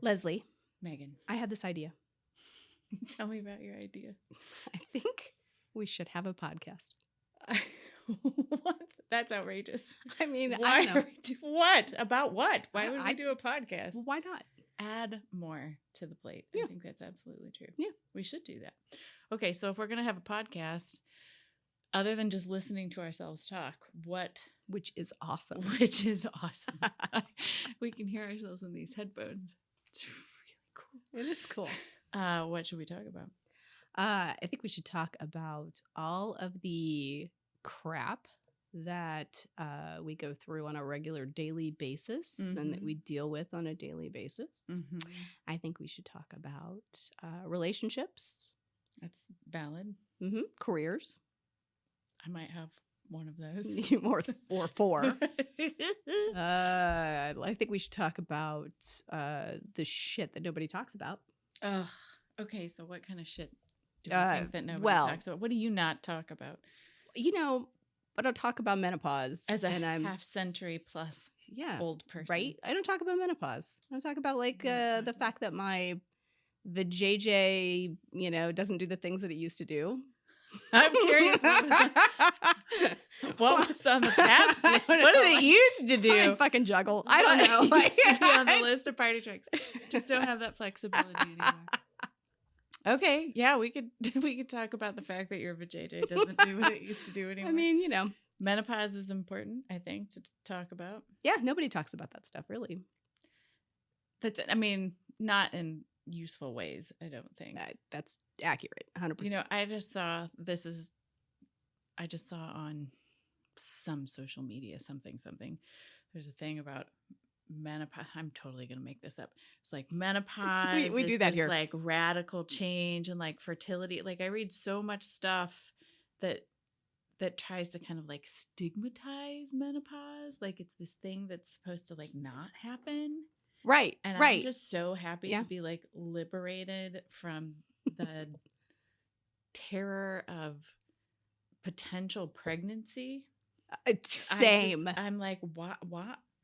Leslie, Megan, I had this idea. tell me about your idea. I think we should have a podcast. What? That's outrageous. I mean, Why? I don't know. What? About what? Why would I- we do a podcast? Well, why not? Add more to the plate. Yeah. I think that's absolutely true. Yeah. We should do that. Okay, so if we're going to have a podcast, other than just listening to ourselves talk, Which is awesome. which is awesome. We can hear ourselves in these headphones. It's really cool. It is cool. What should we talk about? I think we should talk about all of the crap that we go through on a regular daily basis and that Mhm. we deal with on a daily basis. Mm-hmm. I think we should talk about relationships, That's valid. careers, I might have one of those. or four. I think we should talk about the shit that nobody talks about. Ugh. Okay, so what kind of shit do you think that nobody well- talks about? What do you not talk about? I don't talk about menopause As a and I'm half-century plus yeah, old person. right. I don't talk about menopause. I don't talk about You don't talk the about- fact that the JJ doesn't do the things that it used to do. I'm curious. What was on the past? I What don't did know. it used to do? I fucking juggle. I don't know. What used to be on the list of party tricks. Just don't have that flexibility anymore. Okay, yeah, we could talk about the fact that your vajayjay doesn't do what it used to do anymore. I mean, menopause is important, I think, to talk about. yeah, nobody talks about that stuff really. Not in useful ways, I don't think. That's accurate, 100%. I just saw on some social media something. There's a thing about menopause. I'm totally gonna make this up. It's like menopause. We is do that this, here. like radical change and like fertility. Like I read so much stuff that tries to kind of like stigmatize menopause. Like it's this thing that's supposed to like not happen. Right, And right. I'm just so happy Yeah. to be like liberated from the terror of potential pregnancy. It's same. I'm like, what?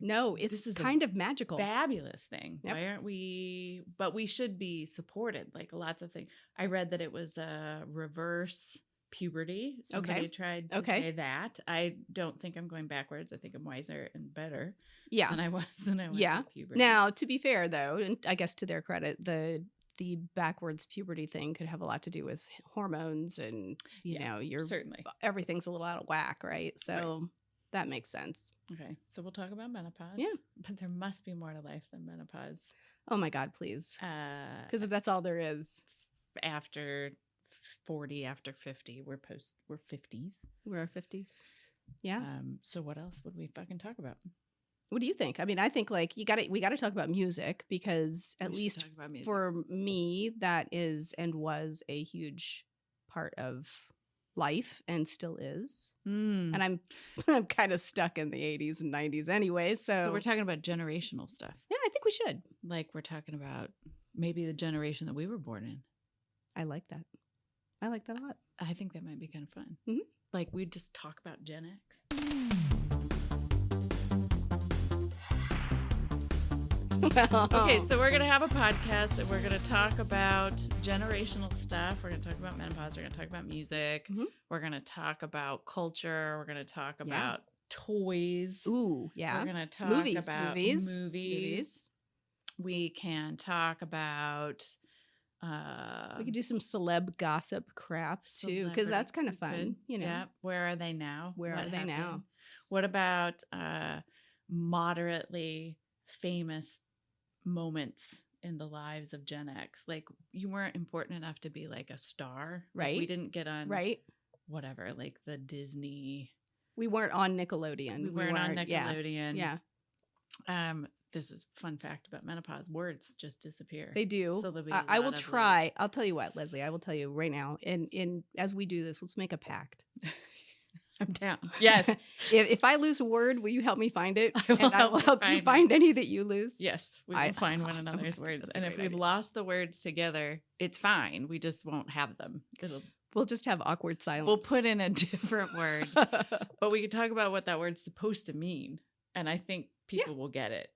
No, it's This is a kind of magical. Fabulous thing. Yep. Why aren't we? But we should be supported. Like lots of things. I read that it was a reverse puberty. Somebody tried to say that. I don't think I'm going backwards. I think I'm wiser and better Yeah. than I was when I went through puberty. Now, to be fair, though, and I guess to their credit, the backwards puberty thing could have a lot to do with hormones and, certainly. everything's a little out of whack, right? So that makes sense. Okay, so we'll talk about menopause. Yeah. But there must be more to life than menopause. Oh, my God, please. Because if that's all there is. After 40, after 50, we're 50s. We're our 50s. Yeah. So what else would we fucking talk about? What do you think? I mean, I think like we got to talk about music because at We should least talk about music. for me, that is and was a huge part of life and still is. Mm. And I'm kind of stuck in the 80s and 90s anyway. So we're talking about generational stuff. Yeah, I think we should. Like we're talking about maybe the generation that we were born in. I like that. I like that a lot. I think that might be kind of fun. Mhm. Like we'd just talk about Gen X. Okay, so we're going to have a podcast and we're going to talk about generational stuff. We're going to talk about menopause. We're going to talk about music. Mhm. We're going to talk about culture. We're going to talk Yeah. about toys. Ooh, yeah. We're going to talk Movies, about movies. movies. We can talk about We could do some celeb gossip crap too, because that's kind of fun. Yeah. Where are they now? Where What are they now? happened? What about moderately famous moments in the lives of Gen X? Like you weren't important enough to be like a star. Like, Right. we didn't get on right. whatever, like the Disney. We weren't on Nickelodeon. We weren't on yeah. Nickelodeon. Yeah, This is a fun fact about menopause. Words just disappear. they do. So there'll be I a will lot of, try. I'll tell you what, Leslie. I will tell you right now. And as we do this, let's make a pact. I'm down. Yes. If I lose a word, will you help me find it? I will and I will help help you you find find any that you lose. Yes, we will find one awesome. another's words. That's a And if great we've idea. lost the words together, it's fine. We just won't have them. We'll just have awkward silence. We'll put in a different word, but we can talk about what that word's supposed to mean. And I think people will get it.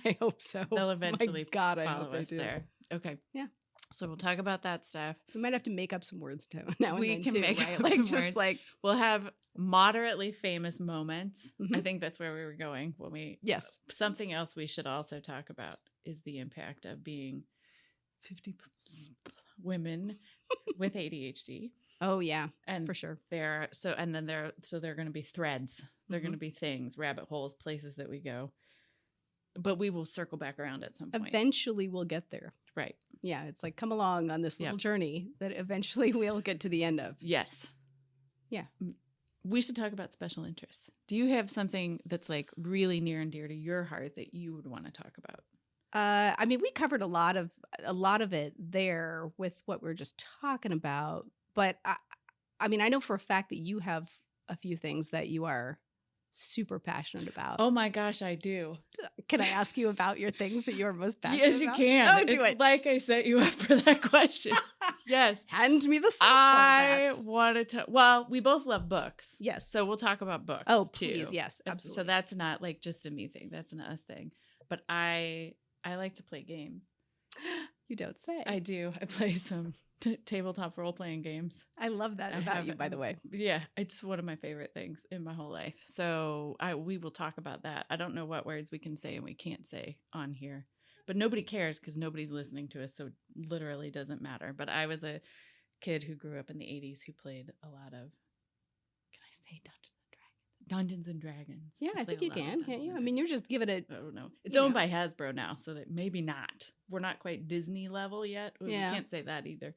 I hope so. They'll eventually God, I follow hope they us do. there. Okay. Yeah. So we'll talk about that stuff. We might have to make up some words too. Now We and then can too, make right? up Like some just words. like We'll have moderately famous moments. Mhm. I think that's where we were going when we. yes. Something else we should also talk about is the impact of being 50 women with ADHD. Oh yeah, And for sure. they're going to be threads. They're going to be things, rabbit holes, places that we go. But we will circle back around at some point. Eventually we'll get there. Right. Yeah, it's like come along on this little journey that eventually we'll get to the end of. Yes. Yeah. We should talk about special interests. Do you have something that's like really near and dear to your heart that you would want to talk about? I mean, we covered a lot of it there with what we were just talking about. But I mean, I know for a fact that you have a few things that you are super passionate about. Oh my gosh, I do. Can I ask you about your things that you're most passionate Yes, you about? can. Oh, do it. Like I set you up for that question. Yes. Hand me the softball I bat. wanted to. Well, we both love books. Yes. So we'll talk about books. Oh, too. please. Yes, absolutely. So that's not like just a me thing. That's an us thing. But I like to play games. You don't say. I do. I play some tabletop role-playing games. I love that about you, by the way. Yeah, it's one of my favorite things in my whole life. So we will talk about that. I don't know what words we can say and we can't say on here. But nobody cares because nobody's listening to us, so it literally doesn't matter. But I was a kid who grew up in the 80s who played a lot of, can I say Dungeons and Dragons? Yeah, I think you can, can't you? I mean, you're just giving it. I don't know. It's owned by Hasbro now, so that maybe not. We're not quite Disney level yet. We can't say that either.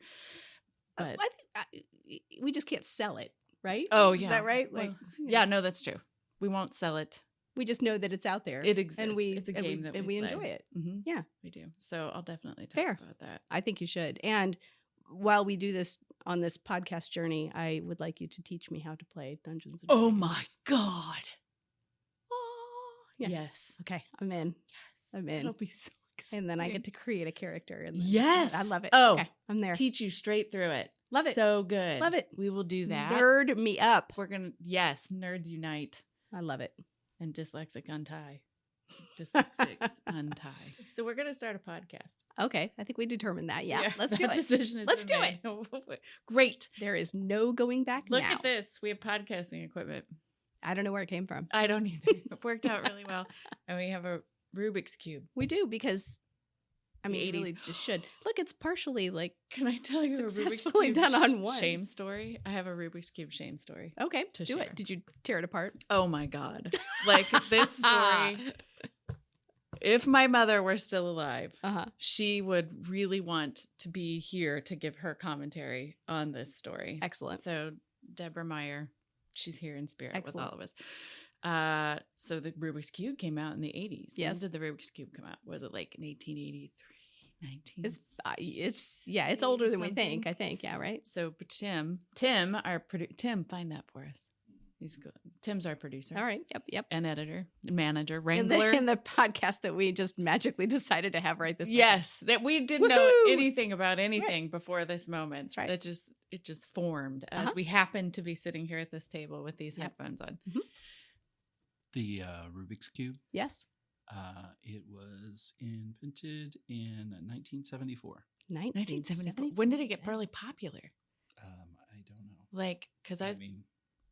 But I think we just can't sell it, right? Oh, Is yeah. that right? Well, Like, yeah, no, that's true. We won't sell it. we just know that it's out there. It exists. and It's a game that we play. enjoy it. Mm-hmm. Yeah, We do. So I'll definitely talk Fair. about that. I think you should. And while we do this on this podcast journey, I would like you to teach me how to play Dungeons and Oh Dragons. my God. Yeah. Yes. Okay, I'm in. Yes. I'm in. That'll be so exciting. And then I get to create a character. And Yes. I love it. Oh, okay, I'm there. teach you straight through it. Love it. So good. Love it. We will do that. Nerd me up. We're going to, yes, nerds unite I love it. and dyslexic untie. Dyslexics untie. So we're going to start a podcast. Okay, I think we determined that. Yeah, let's that do it. decision is Let's do it. Great. There is no going back Look now. at this. We have podcasting equipment. I don't know where it came from. I don't either. It worked out really well. And we have a Rubik's Cube. We do because, I mean, The you really 80s. just should. Look, it's partially like, Can I tell you a Rubik's Successfully Cube done on one. shame story? I have a Rubik's Cube shame story. okay, To do share. it. Did you tear it apart? Oh my God. Like this story, if my mother were still alive, Uh-huh. she would really want to be here to give her commentary on this story. Excellent. So Deborah Meyer, she's here in spirit Excellent. with all of us. So the Rubik's Cube came out in the 80s. Yes. When did the Rubik's Cube come out? Was it like in 1883, 19? It's older than we think. I think, yeah, right. So but Tim, find that for us. He's good. Tim's our producer. All right. Yep. And editor, and manager, In wrangler. the podcast that we just magically decided to have right this second. Yes, that we didn't know Woohoo! anything about anything before this moment. That's right. It just formed as Uh-huh. we happened to be sitting here at this table with these headphones on. The Rubik's Cube. Yes. It was invented in 1974. 1974. When did it get really popular? I don't know. Like, because I mean,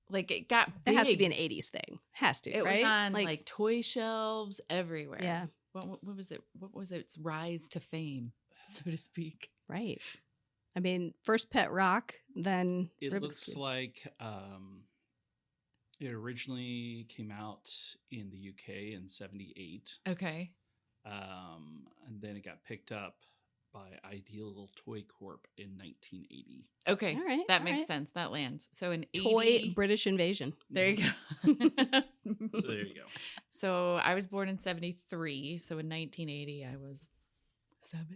like it got It has to big. be an 80s thing. Has to, It right? was on like toy shelves everywhere. Yeah. What was it? What was its rise to fame, so to speak? Right. I mean, first Pet Rock, then it Rubik's looks Cube. like it originally came out in the UK in 78. Okay. And then it got picked up by Ideal Toy Corp in 1980. Okay. All right. That all makes right. sense. That lands. So in Toy 80, British invasion. there you go. So there you go. So I was born in 73. So in 1980, I was 7.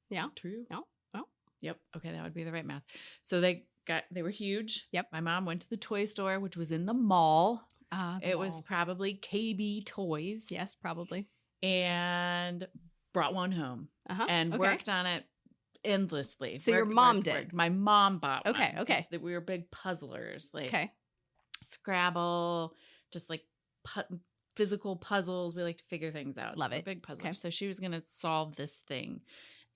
Yeah. True. No. Well. Yep. Okay. That would be the right math. So they were huge. Yep. My mom went to the toy store, which was in the mall. The It was mall. probably KB Toys. Yes, probably. And brought one home Uh-huh. and okay. worked on it endlessly. So your mom did? My mom bought one. Okay, okay. 'cause we were big puzzlers. Like Okay. Scrabble, just like physical puzzles. We like to figure things out. Love so it. Big puzzlers. Okay. So she was going to solve this thing.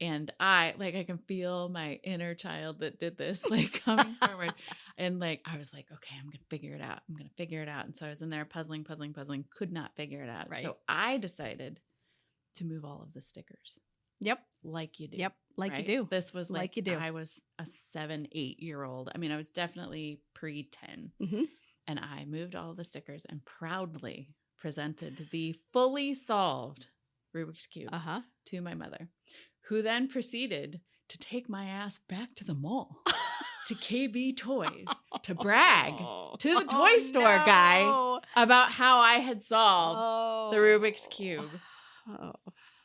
And I can feel my inner child that did this, like coming forward. And like, I was like, okay, I'm going to figure it out. I'm going to figure it out. And so I was in there puzzling, could not figure it out. Right. So I decided to move all of the stickers. Yep. Like you do. Yep. Like right? you do. This was like you do. I was a 7-8-year-old. I mean, I was definitely pre-10. Mm-hmm. And I moved all of the stickers and proudly presented the fully solved Rubik's Cube to my mother, who then proceeded to take my ass back to the mall to KB Toys to brag to the toy store guy about how I had solved the Rubik's Cube.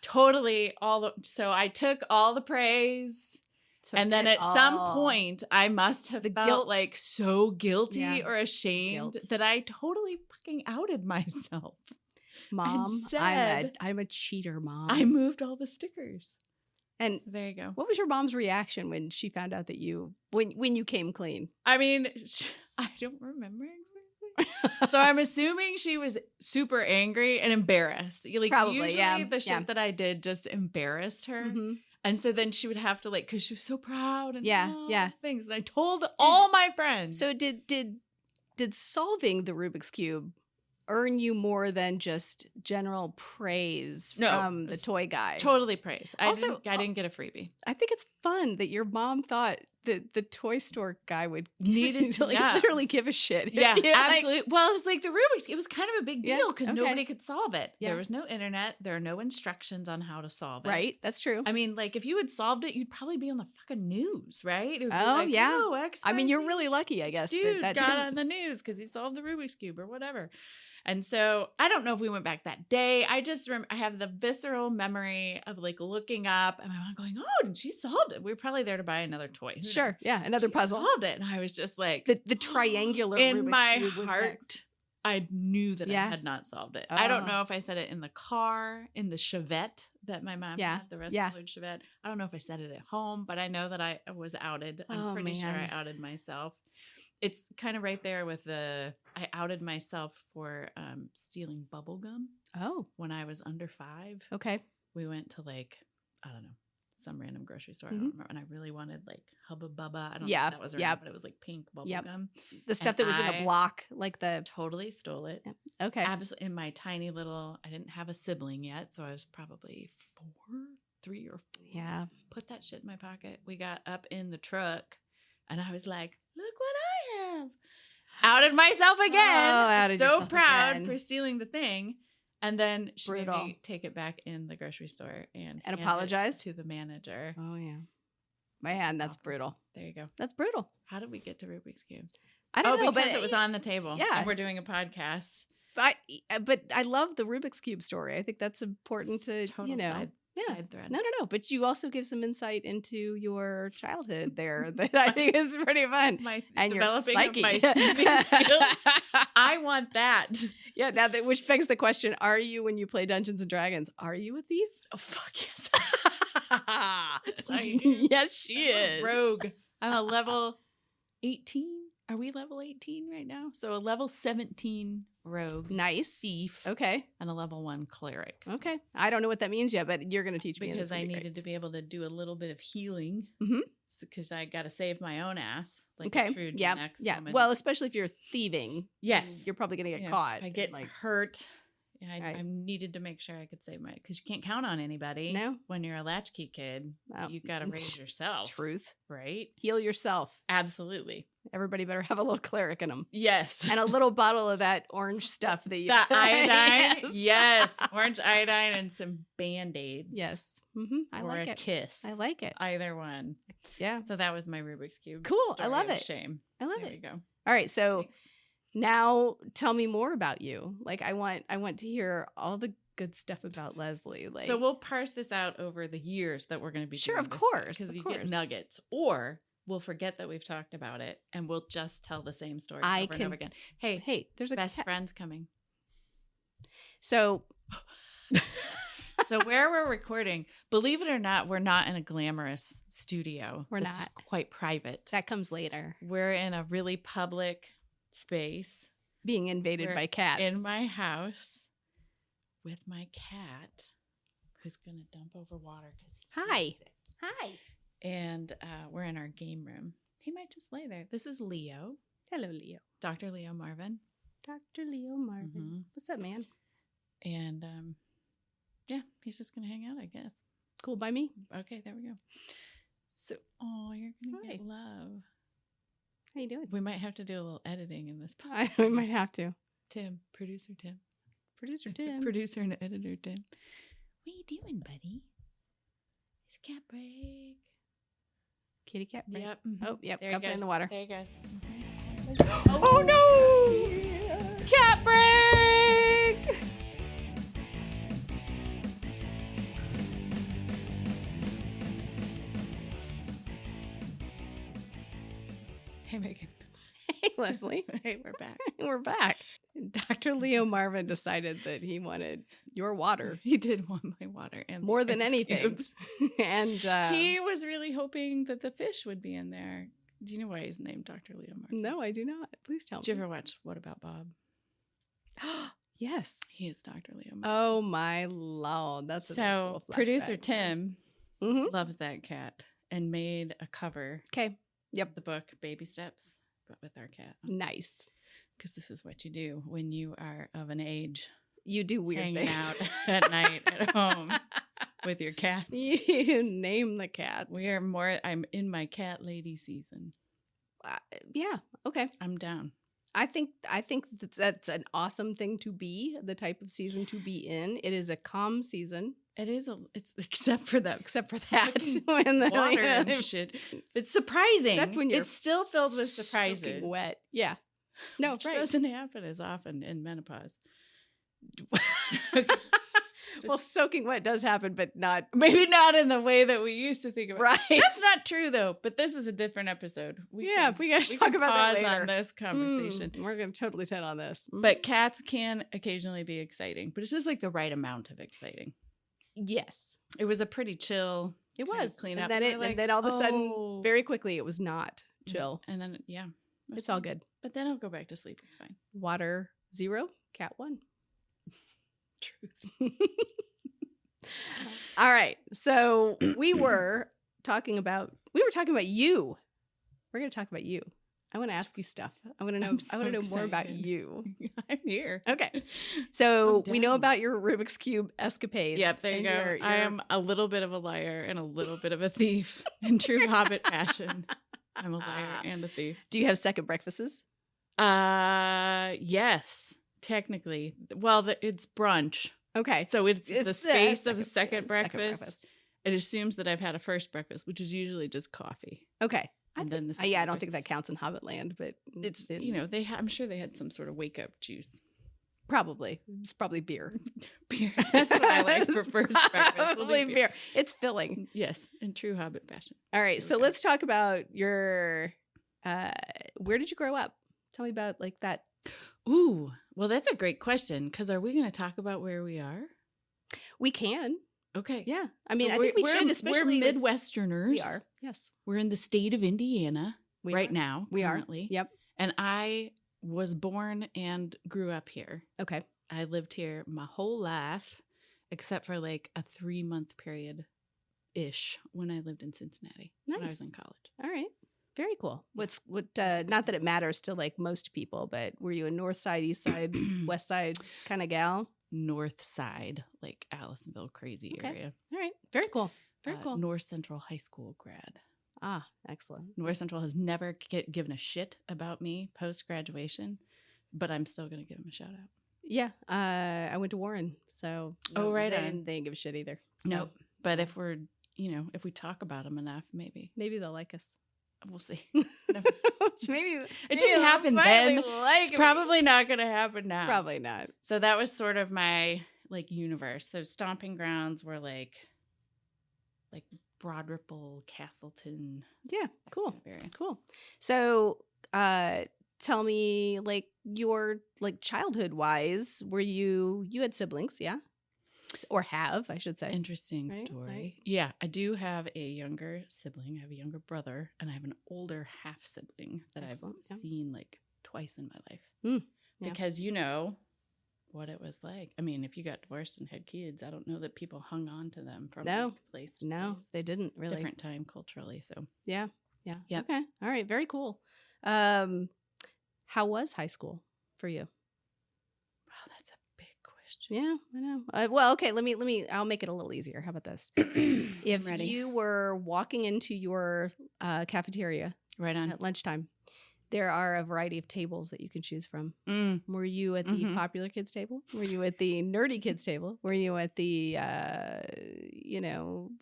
Totally so I took all the praise. And then at some point, I must have felt like so guilty or ashamed that I totally fucking outed myself. Mom, said, I'm a cheater, Mom. I moved all the stickers. And so there you go. What was your mom's reaction when she found out that when you came clean? I mean, I don't remember exactly. So I'm assuming she was super angry and embarrassed. Like, probably, usually the shit that I did just embarrassed her. Mm-hmm. And so then she would have to because she was so proud and things. And I told all my friends. So did solving the Rubik's Cube earn you more than just general praise from the toy guy? Totally praise. I didn't get a freebie. I think it's fun that your mom thought that the toy store guy would needed to literally give a shit. Yeah, absolutely. Well, it was like the Rubik's. It was kind of a big deal because nobody could solve it. Yeah. There was no internet. There are no instructions on how to solve it. Right, that's true. I mean, like if you had solved it, you'd probably be on the fucking news, right? It would be X, I mean, you're really lucky, I guess. Dude that got on the news because he solved the Rubik's Cube or whatever. And so I don't know if we went back that day. I just remember I have the visceral memory of like looking up and my mom going, "Oh, did she solved it?" We were probably there to buy another toy. Who knows? Yeah, another puzzle. Solved it, and I was just like the triangular. In Rubik's my Cube was heart, next. I knew that I had not solved it. I don't know if I said it in the car, in the Chevette that my mom had, the rust-colored Chevette. I don't know if I said it at home, but I know that I was outed. I'm pretty sure I outed myself. It's kind of right there with I outed myself for stealing bubble gum. Oh. When I was under 5. Okay. We went to I don't know, some random grocery store. I don't remember. And I really wanted Hubba Bubba. I don't know if that was right, but it was pink bubble gum. The stuff that was in a block, totally stole it. Yeah. Okay. Absolutely. In my tiny little, I didn't have a sibling yet, so I was probably 3 or 4. Yeah. Put that shit in my pocket. We got up in the truck and I was like, look what I have. Outed myself again. So proud for stealing the thing. And then she made me take it back in the grocery store and apologize to the manager. Oh, yeah. Man, that's brutal. There you go. That's brutal. How did we get to Rubik's Cubes? I don't know. Because but it was on the table. Yeah. And we're doing a podcast. But I love the Rubik's Cube story. I think that's important to, Side thread. No. But you also give some insight into your childhood there that I think is pretty fun. And developing your psyche. Of my thieving skills. I want that. Yeah. Now, which begs the question: are you, when you play Dungeons and Dragons, are you a thief? Oh fuck yes. Yes, she is. Rogue. I'm a level 18. Are we level 18 right now? So a level 17 rogue. Nice. Thief. Okay. And a level 1 cleric. Okay. I don't know what that means yet, but you're going to teach me. Because I needed to be able to do a little bit of healing. Mm-hmm. Because I got to save my own ass. Like a true Gen X woman. Well, especially if you're thieving. Yes. You're probably going to get caught. If I get hurt. I needed to make sure I could save because you can't count on anybody. No. When you're a latchkey kid, you've got to raise yourself. Truth. Right? Heal yourself. Absolutely. Everybody better have a little cleric in them. Yes. And a little bottle of that orange stuff that you... The iodine? Yes. Orange iodine and some Band-Aids. Yes. Mm-hmm. I like it. Or a kiss. I like it. Either one. Yeah. So that was my Rubik's Cube. Cool. I love it. Shame. I love it. There you go. All right. So... Thanks. Now tell me more about you. I want to hear all the good stuff about Lesley. So we'll parse this out over the years that we're going to be sure, doing of course, because you get nuggets, or we'll forget that we've talked about it and we'll just tell the same story over and over again. Hey, there's a best friend's coming. So where we're recording, believe it or not, we're not in a glamorous studio. We're not. Quite private. That comes later. We're in a really public space, being invaded by cats in my house. with my cat, who's going to dump over water because Hi. And we're in our game room. He might just lay there. This is Leo. Hello, Leo. Dr. Leo Marvin. Dr. Leo Marvin. Mm-hmm. What's up, man? And yeah, he's just going to hang out, I guess. Cool by me. Okay, there we go. So, you're going to get love. How you doing? We might have to do a little editing in this podcast. We might have to. Tim, producer Tim. Producer Tim. Producer and editor Tim. What are you doing, buddy? It's cat break. Kitty cat break. Yep. Oh, yep. There Got in the water. There he goes. Oh, no! Yeah. Cat break! Hey, Megan. Hey, Lesley. Hey, we're back. We're back. Dr. Leo Marvin decided that he wanted your water. He did want my water and more than anything. And he was really hoping that the fish would be in there. Do you know why he's named Dr. Leo Marvin? No, I do not. Please tell me. Did you ever watch What About Bob? Yes. He is Dr. Leo Marvin. Oh, my Lord. That's so producer Tim loves that cat and made a cover. Okay. Yep. The book Baby Steps, but with our cat. Nice. Because this is what you do when you are of an age. You do weird hanging things. out at night at home with your cat. You name the cats. I'm in my cat lady season. Yeah. Okay. I'm down. I think that's an awesome thing to be, the type of season to be in. It is a calm season. It's except for that when the water and shit. It's surprising. Except when you're it's still filled with surprises. Soaking wet. Yeah. No, which right. doesn't happen as often in menopause. Well, soaking wet does happen, but maybe not in the way that we used to think about. Right. That's not true though. But this is a different episode. We got to talk about that later. On this conversation. We're going to totally hit on this. But cats can occasionally be exciting, but it's just like the right amount of exciting. Yes, it was a pretty chill. It was clean and up. And then all of a sudden, very quickly, it was not chill. And then it's all good. But then I'll go back to sleep. It's fine. Water 0, cat 1. Truth. All right. So we were talking about you. We're going to talk about you. I want to ask you stuff. I want to know. I want to know more about you. I'm here. Okay. So we know about your Rubik's Cube escapades. Yep. There you go. I am a little bit of a liar and a little bit of a thief in true Hobbit fashion. I'm a liar and a thief. Do you have second breakfasts? Yes, technically. Well, it's brunch. Okay. So it's the space of a second breakfast. It assumes that I've had a first breakfast, which is usually just coffee. Okay. And then the I don't think that counts in Hobbit land, but it's I'm sure they had some sort of wake up juice. Probably. It's probably beer. Beer. That's what I like for first breakfast. Probably beer. It's filling. Yes, in true Hobbit fashion. All right, so let's talk about your where did you grow up? Tell me about like that. Ooh, well, that's a great question because are we going to talk about where we are? We can. Okay. Yeah. I mean, I think we should, especially we're Midwesterners. We are. Yes. We're in the state of Indiana now. We currently. Yep. And I was born and grew up here. Okay. I lived here my whole life, except for like a 3-month period-ish when I lived in Cincinnati. Nice. When I was in college. All right. Very cool. Not that it matters to like most people, but were you a north side, east side, west side kind of gal? North side, like Allisonville, crazy area. All right. Very cool. Very cool. North Central High School grad. Ah, excellent. North Central has never given a shit about me post-graduation, but I'm still going to give them a shout out. Yeah. I went to Warren, so right they on. They didn't give a shit either. So. Nope. But if we're, if we talk about them enough, maybe they'll like us. We'll see. maybe it didn't happen then. It's probably not going to happen now. Probably not. So that was sort of my like universe. So stomping grounds were like Broad Ripple, Castleton. Yeah, cool. Kind of area. Cool. So, tell me, like your like childhood wise, were you had siblings? Yeah. Or have, I should say. Interesting story. Right? Yeah, I do have a younger sibling. I have a younger brother, and I have an older half sibling that I've seen like twice in my life. Yeah. Because what it was like. I mean, if you got divorced and had kids, I don't know that people hung on to them from place to place. They didn't really. Different time culturally. So yeah. Yep. Okay. All right. Very cool. How was high school for you? Wow, that's a big question. Yeah, I know. Well, okay. I'll make it a little easier. How about this? If you were walking into your cafeteria right on at lunchtime, there are a variety of tables that you can choose from. Were you at the Mm-hmm. popular kids table? Were you at the nerdy kids table? Were you at the,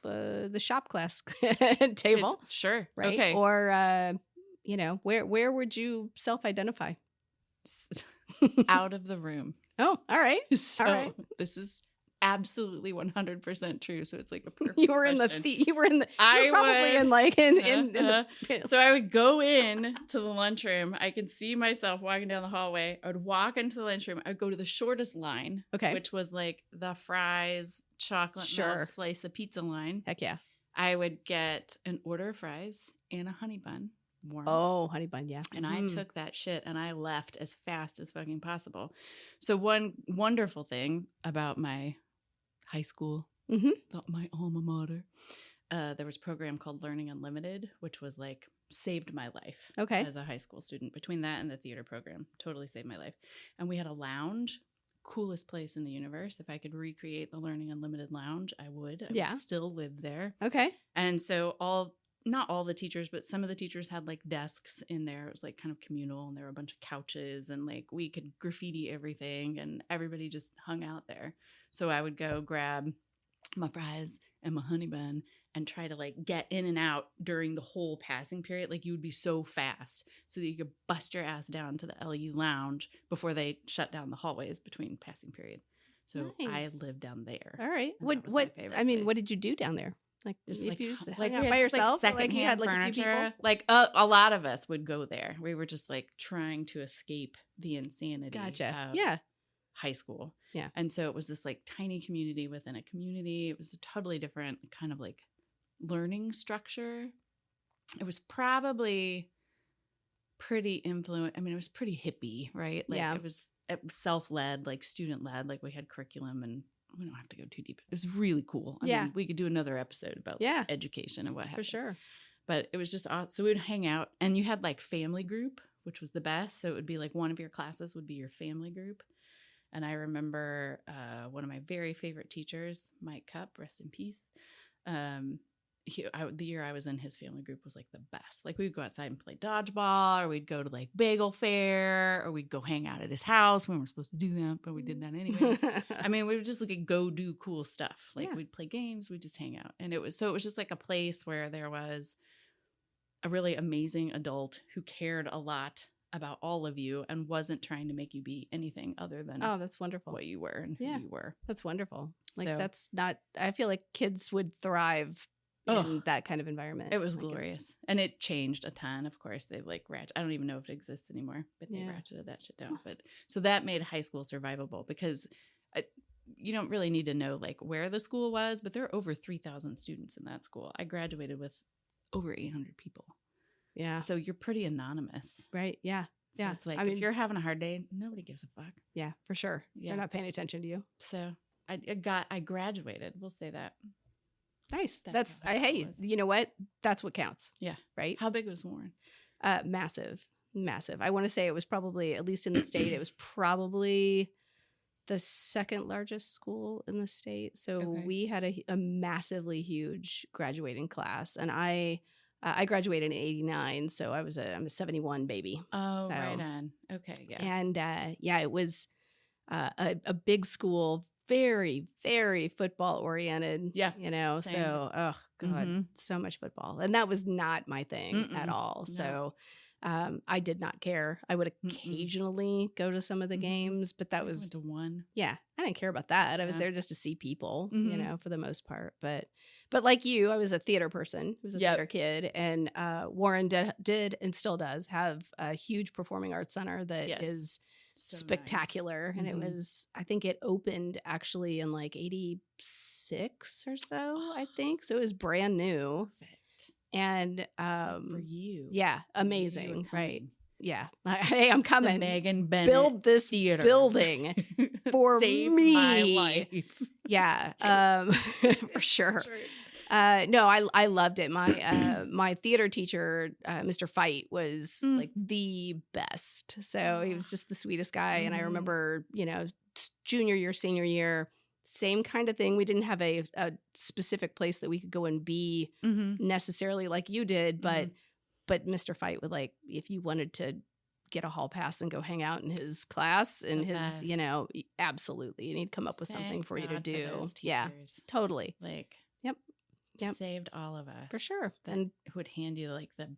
the shop class table? Sure. Right. Okay. Or, where would you self-identify? Out of the room. Oh, all right. So all right. This is absolutely 100% true. So it's like a perfect you were question. So I would go in to the lunchroom. I could see myself walking down the hallway. I would walk into the lunchroom. I'd go to the shortest line, which was like the fries, chocolate milk, slice of pizza line. Heck yeah. I would get an order of fries and a honey bun. Warm. Oh, honey bun, yeah. And I took that shit and I left as fast as fucking possible. So one wonderful thing about my high school, my alma mater, there was a program called Learning Unlimited, which was like saved my life as a high school student. Between that and the theater program, totally saved my life. And we had a lounge, coolest place in the universe. If I could recreate the Learning Unlimited lounge, I would. I would still live there. Okay. And so not all the teachers, but some of the teachers had like desks in there. It was like kind of communal and there were a bunch of couches and like we could graffiti everything and everybody just hung out there. So I would go grab my fries and my honey bun and try to like get in and out during the whole passing period. Like you would be so fast so that you could bust your ass down to the LU lounge before they shut down the hallways between passing period. So I lived down there. All right. What did you do down there? Like just if like, you just like hung out by yourself, like you had like furniture. Like a lot of us would go there. We were just like trying to escape the insanity. Gotcha. Of high school. Yeah. And so it was this like tiny community within a community. It was a totally different kind of like learning structure. It was probably pretty influent. I mean, it was pretty hippie, right? Like it was self-led, like student-led. Like we had curriculum and we don't have to go too deep. It was really cool. I mean, we could do another episode about education and what happened. For sure. But it was just awesome. So we would hang out and you had like family group, which was the best. So it would be like one of your classes would be your family group. And I remember one of my very favorite teachers, Mike Cupp, rest in peace. The year I was in his family group was like the best. Like we'd go outside and play dodgeball, or we'd go to like bagel fair, or we'd go hang out at his house. We weren't supposed to do that, but we did that anyway. I mean, we would just like go do cool stuff. Like we'd play games, we'd just hang out. And it was just like a place where there was a really amazing adult who cared a lot about all of you and wasn't trying to make you be anything other than that's wonderful. What you were and who you were. That's wonderful. Like I feel like kids would thrive in that kind of environment. It was glorious. And it changed a ton. Of course, they've like I don't even know if it exists anymore, but they ratcheted that shit down. But so that made high school survivable because you don't really need to know like where the school was, but there are over 3,000 students in that school. I graduated with over 800 people. Yeah. So you're pretty anonymous. Right. Yeah. So it's like, if you're having a hard day, nobody gives a fuck. Yeah, for sure. Yeah. They're not paying attention to you. So I graduated. We'll say that. Nice. You know what? That's what counts. Yeah. Right. How big was Warren? Massive. I want to say it was probably, at least in the state, it was probably the second largest school in the state. So we had a massively huge graduating class, and I graduated in '89, so I'm a '71 baby. Oh, so, right on. Okay, yeah. And it was a big school, very, very football oriented. Yeah, same. So oh god, so much football, and that was not my thing at all. No. So I did not care. I would occasionally go to some of the games, but that was went to one. Yeah, I didn't care about that. I was there just to see people, for the most part. But like you, I was a theater person. I was a theater kid, and Warren did and still does have a huge performing arts center that is so spectacular. Nice. And it was, I think it opened actually in like '86 or so. I think so. It was brand new. Perfect. And for you, amazing, right? Hey, I'm coming. Megan Bennett build this theater building for Save me. my life. Yeah, for sure. No, I loved it. My theater teacher, Mr. Fight, was like the best. So he was just the sweetest guy. And I remember, junior year, senior year, same kind of thing. We didn't have a specific place that we could go and be necessarily like you did, but Mr. Fight would, like, if you wanted to get a hall pass and go hang out in his class and absolutely. And he'd come up with something for you to do. Yeah, totally. Like, Yep. saved all of us. For sure. And would hand you like the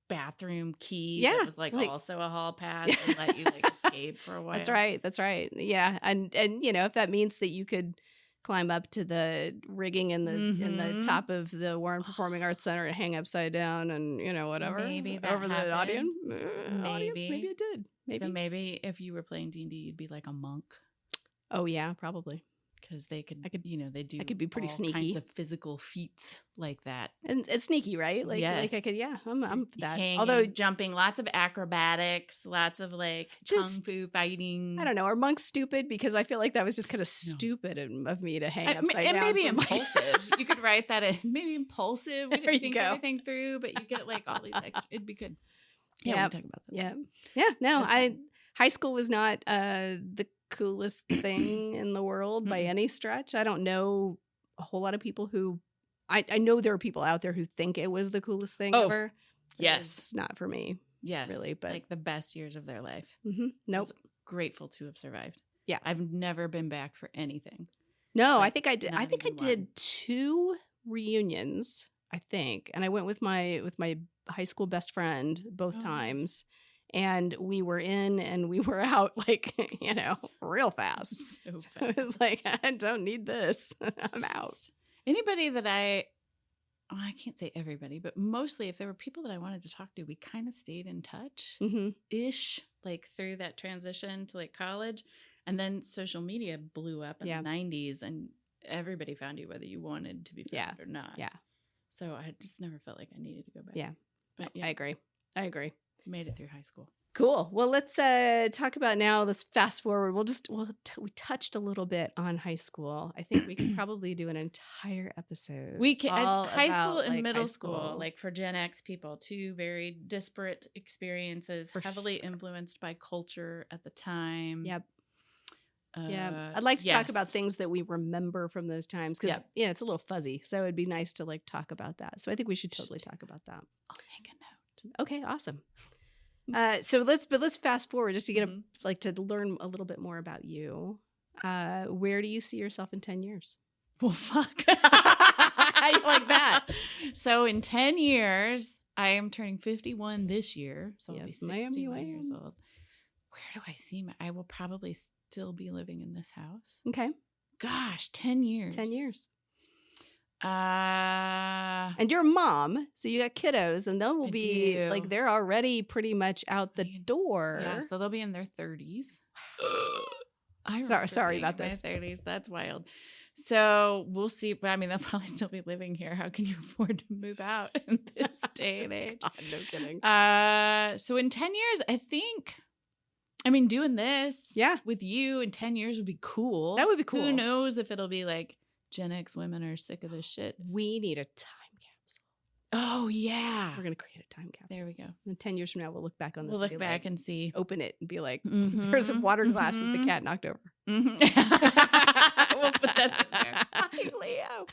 bathroom key that was like also a hall pass and let you like escape for a while. That's right. Yeah. And if that means that you could climb up to the rigging in the top of the Warren Performing Arts Center and hang upside down and whatever. Maybe that over happened. The audience. Maybe it did. Maybe. So maybe if you were playing D&D, you'd be like a monk. Oh yeah, probably. Because they could, they do. I could be pretty all sneaky. Kinds of physical feats like that, and it's sneaky, right? Like, yes. like I could, I'm that. Hanging, although jumping, lots of acrobatics, lots of like kung fu fighting. I don't know. Are monks stupid? Because I feel like that was just kind of stupid of me to hang upside down. It may be impulsive. You could write that in. Maybe impulsive. We didn't think everything through, but you get like all these extra. It'd be good. Yeah, we'll talk about that. Yeah. No, high school was not the coolest thing in the world by any stretch. I don't know a whole lot of people who I know there are people out there who think it was the coolest thing ever. Yes. It's not for me. Yes. Really, but like the best years of their life. Nope. Grateful to have survived. Yeah. I've never been back for anything. No, I think I did. I think I did 2 reunions, I think. And I went with my high school best friend both times. And we were in and we were out like, real fast. So it was like, I don't need this. I'm out. Anybody that I can't say everybody, but mostly if there were people that I wanted to talk to, we kind of stayed in touch ish, like through that transition to like college. And then social media blew up in the 90s and everybody found you whether you wanted to be found or not. Yeah. So I just never felt like I needed to go back. Yeah. But I agree. Made it through high school. Cool. Well, let's talk about now. Let's fast forward. We touched a little bit on high school. I think we could probably do an entire episode. We can high school and middle school, like for Gen X people, 2 very disparate experiences, heavily influenced by culture at the time. Yep. I'd like to talk about things that we remember from those times because it's a little fuzzy. So it'd be nice to like talk about that. So I think we should totally talk about that. I'll make a note. Okay, awesome. So let's fast forward just to get to learn a little bit more about you. Where do you see yourself in 10 years? Well, fuck. How do you like that? So in 10 years, I am turning 51 this year. So I'll be 61 years old. Where do I see I will probably still be living in this house. Okay. Gosh, 10 years. 10 years. And you're a mom, so you got kiddos, and they'll be like they're already pretty much out the door. Yeah, so they'll be in their 30s. Sorry about this. My 30s, that's wild. So we'll see. But I mean, they'll probably still be living here. How can you afford to move out in this day and age? God, no kidding. So in 10 years, I think. I mean, doing this, with you in 10 years would be cool. That would be cool. Who knows if it'll be like. Gen X women are sick of this shit. We need a time capsule. Oh, yeah. We're going to create a time capsule. There we go. And 10 years from now, we'll look back on this. We'll look back and see. Open it and be like, there's a water glass that the cat knocked over. We'll put that in there. Fucking Leo.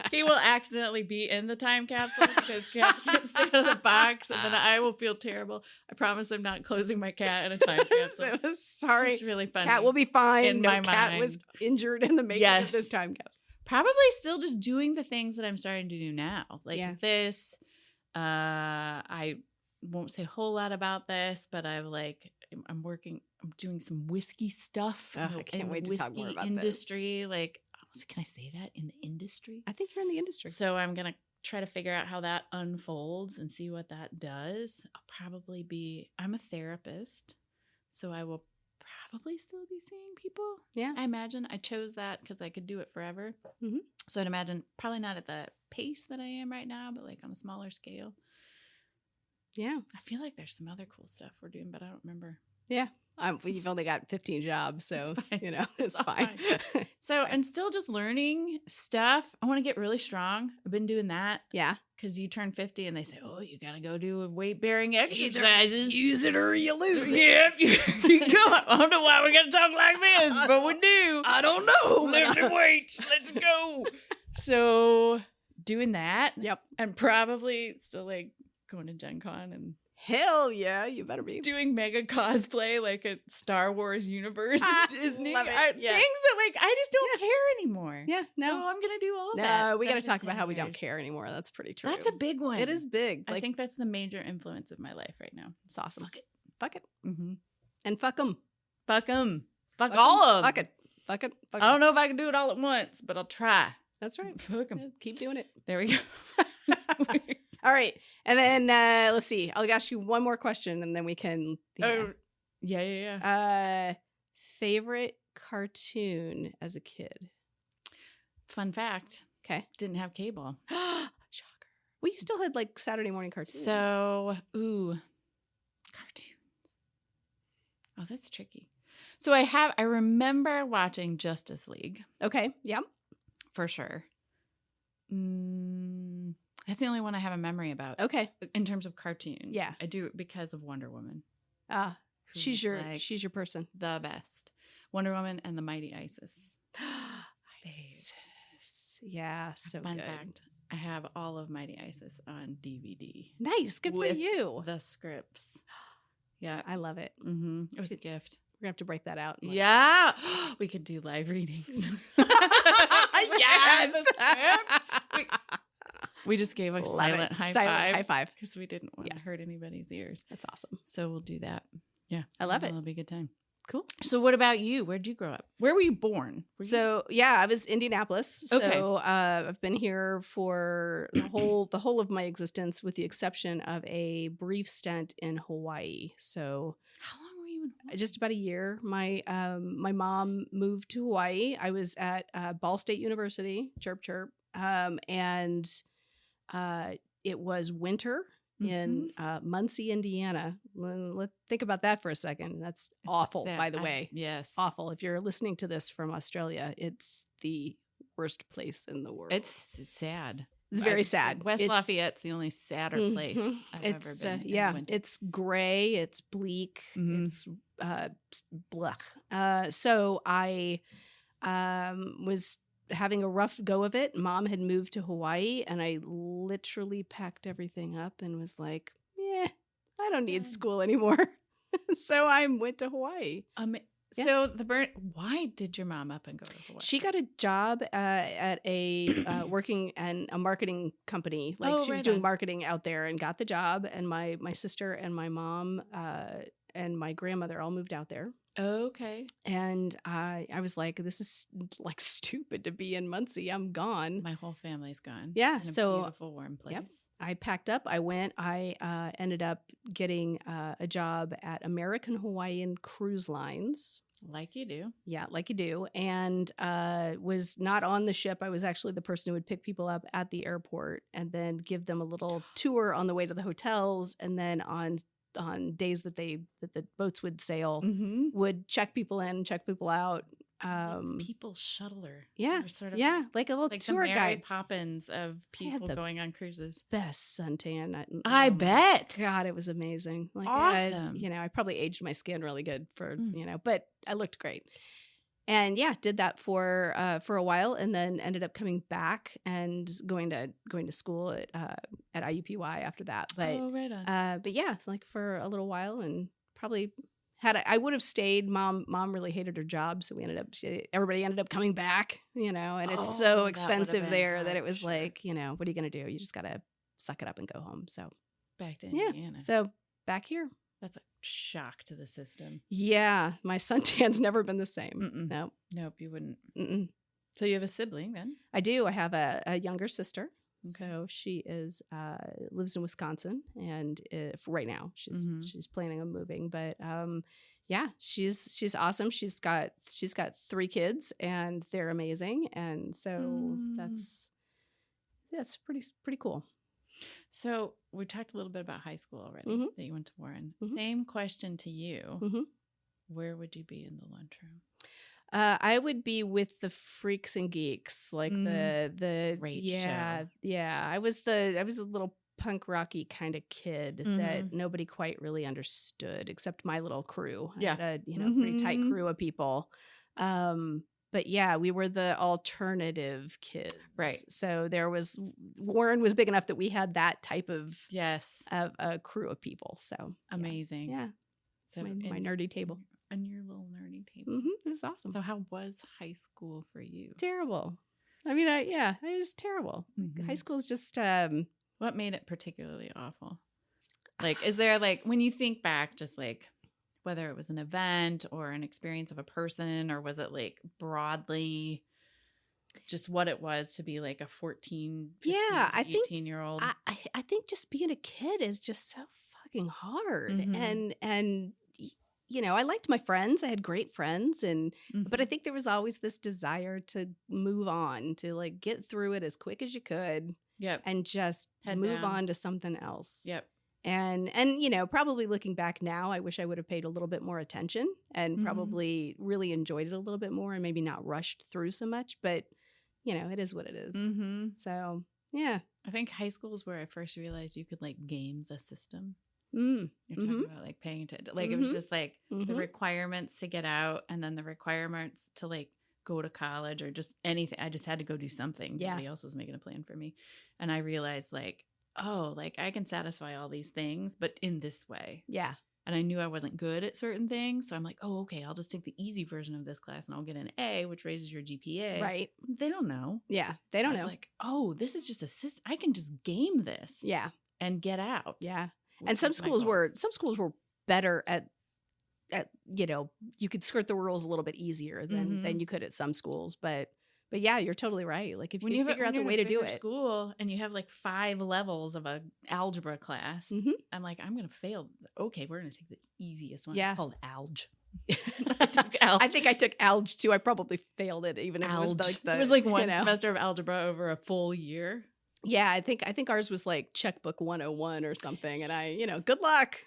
He will accidentally be in the time capsule because cat can't stay out of the box, and then I will feel terrible. I promise I'm not closing my cat in a time capsule. So sorry. It's just really funny. Cat will be fine. In my cat mind. was injured in the making of this time capsule. Probably still just doing the things that I'm starting to do now. Like this, I won't say a whole lot about this, but I'm doing some whiskey stuff. I can't wait to talk more about industry. this. Like, can I say that? In the industry? I think you're in the industry. So I'm going to try to figure out how that unfolds and see what that does. I'm a therapist, so I will probably still be seeing people. Yeah. I imagine I chose that because I could do it forever. Mm-hmm. So I'd imagine probably not at the pace that I am right now, but like on a smaller scale. Yeah. I feel like there's some other cool stuff we're doing, but I don't remember. Yeah. We've only got 15 jobs, so, it's fine. So, and still just learning stuff. I want to get really strong. I've been doing that. Yeah. Because you turn 50 and they say, oh, you got to go do weight-bearing exercises. Use it or you lose it. Yep. You go. I don't know why we got to talk like this, but we do. I don't know. Lifting weights. Let's go. So, doing that. Yep. And probably still like going to Gen Con and hell yeah, you better be doing mega cosplay like a Star Wars universe at Disney. Love it. Things that like I just don't care anymore. Yeah, no. So I'm gonna do all that. No, we got to talk about how we don't care anymore. That's pretty true. That's a big one. It is big. I think that's the major influence of my life right now. It's awesome. Fuck it. Mm-hmm. And fuck them. Fuck them. Fuck all of them. Fuck it. I don't know if I can do it all at once, but I'll try. That's right. Fuck them. Yeah, keep doing it. There we go. All right. And then let's see. I'll ask you one more question and then we can. Yeah. Favorite cartoon as a kid? Fun fact. Okay. Didn't have cable. Shocker. We still had like Saturday morning cartoons. So, cartoons. Oh, that's tricky. So I remember watching Justice League. Okay. Yeah. For sure. That's the only one I have a memory about. Okay. In terms of cartoons. Yeah. I do it because of Wonder Woman. She's your person. The best. Wonder Woman and the Mighty Isis. Isis. Yeah, so Fun good. fact. I have all of Mighty Isis on DVD. Nice. Good for you. The scripts. Yeah. I love it. Mm-hmm. It was a gift. We're going to have to break that out. Yeah. We could do live readings. Yes. We just gave a silent high five because we didn't want to hurt anybody's ears. That's awesome. So we'll do that. Yeah. I love it. It'll be a good time. Cool. So what about you? Where'd you grow up? Where were you born? I was Indianapolis. Okay. So I've been here for the whole of my existence, with the exception of a brief stint in Hawaii. So how long were you in Hawaii? Just about a year. My mom moved to Hawaii. I was at Ball State University, chirp chirp, and it was winter in Muncie, Indiana. Let's think about that for a second. That's awful, by the way. Yes. Awful. If you're listening to this from Australia, it's the worst place in the world. It's sad. It's very sad. West Lafayette's the only sadder place I've ever been. It's gray. It's bleak. It's blech. So I was having a rough go of it. Mom had moved to Hawaii, and I literally packed everything up and was like, I don't need school anymore. So I went to Hawaii. So why did your mom up and go to Hawaii? She got a job at a working in a marketing company. She was doing marketing out there and got the job. And my sister and my mom and my grandmother all moved out there. Okay. And I was like, this is like stupid to be in Muncie. I'm gone. My whole family's gone. Yeah. In a so beautiful, warm place. Yep. I packed up. I went. I ended up getting a job at American Hawaiian Cruise Lines. Like you do. Yeah, like you do. And was not on the ship. I was actually the person who would pick people up at the airport and then give them a little tour on the way to the hotels. And then on days that the boats would sail, would check people in, check people out. People shuttler. Yeah. Sort of like a little like tour the Mary guide. Poppins of people going on cruises. Best suntan. I bet. God, it was amazing. Awesome. I probably aged my skin really good for, but I looked great. And did that for a while, and then ended up coming back and going to school at IUPUI after that. But right on. but for a little while, and probably I would have stayed. Mom really hated her job, so everybody ended up coming back. And it's so expensive there that it was like, what are you gonna do? You just gotta suck it up and go home. So back to Indiana. So back here. That's a shock to the system. Yeah, my suntan's never been the same. Nope, you wouldn't. Mm-mm. So you have a sibling then? I do. I have a younger sister. Okay. So she lives in Wisconsin, and for right now she's planning on moving. But she's awesome. She's got 3 kids, and they're amazing. And so that's pretty cool. So we talked a little bit about high school already, that you went to Warren. Same question to you. Where would you be in the lunchroom? I would be with the freaks and geeks, like the great show. Yeah. I was a little punk rocky kind of kid that nobody quite really understood, except my little crew. I had a pretty tight crew of people. But yeah, we were the alternative kids. Right. So Warren was big enough that we had that type of a crew of people. So amazing. Yeah. So my nerdy table. On your little nerdy table. It was awesome. So how was high school for you? Terrible. I mean, it was terrible. High school is just... what made it particularly awful? Like, is there like, when you think back, just like, whether it was an event or an experience of a person, or was it like broadly just what it was to be like a 14, 15, 18-year-old? I think just being a kid is just so fucking hard. And I liked my friends. I had great friends. But I think there was always this desire to move on, to like get through it as quick as you could. Yep. And just move on to something else. Yep. And probably looking back now, I wish I would have paid a little bit more attention and probably really enjoyed it a little bit more and maybe not rushed through so much. But, it is what it is. So, yeah. I think high school is where I first realized you could like game the system. You're talking about like paying attention. Like it was just like the requirements to get out and then the requirements to like go to college or just anything. I just had to go do something. Yeah. Nobody else was making a plan for me. And I realized like, oh, like I can satisfy all these things, but in this way. Yeah. And I knew I wasn't good at certain things. So I'm like, oh, okay, I'll just take the easy version of this class and I'll get an A, which raises your GPA. Right. They don't know. Yeah. They don't know. I was like, oh, this is just a system. I can just game this. Yeah. And get out. Yeah. And some schools were better at you could skirt the rules a little bit easier than you could at some schools. But yeah, you're totally right. Like if you figure out the way to do it. School and you have like 5 levels of a algebra class. I'm like, I'm going to fail. Okay, we're going to take the easiest one. Yeah. It's called alg. I think I took alg too. I probably failed it even if it was like it was like one semester of algebra over a full year. Yeah, I think ours was like checkbook 101 or something. And I, good luck.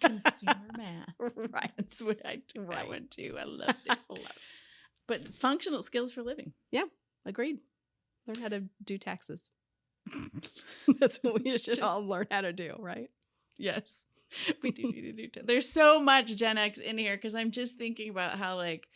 Consumer math. Right. That's what I went to. I loved it. But functional skills for living. Yeah, agreed. Learn how to do taxes. That's what we should all learn how to do, right? Yes. We do need to do taxes. There's so much Gen X in here because I'm just thinking about how like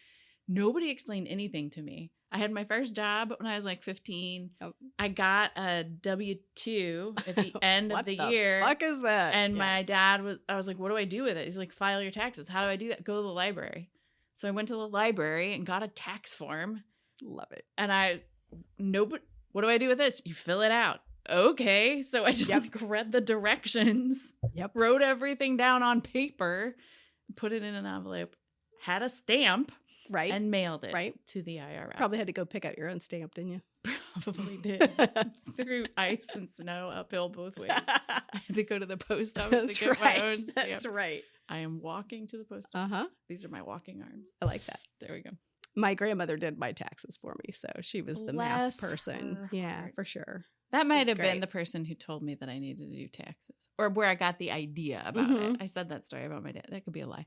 nobody explained anything to me. I had my first job when I was like 15. Oh. I got a W-2 at the end of the year. What the fuck is that? And my dad I was like, what do I do with it? He's like, file your taxes. How do I do that? Go to the library. So I went to the library and got a tax form. Love it. And what do I do with this? You fill it out. Okay. So I just like read the directions, wrote everything down on paper, put it in an envelope, had a stamp. Right. And mailed it to the IRS. Probably had to go pick out your own stamp, didn't you? Probably did. Through ice and snow, uphill both ways. I had to go to the post office to get my own stamp. That's right. I am walking to the post office. These are my walking arms. I like that. There we go. My grandmother did my taxes for me, so she was the math person. Yeah, for sure. That might have been the person who told me that I needed to do taxes, or where I got the idea about it. I said that story about my dad. That could be a lie.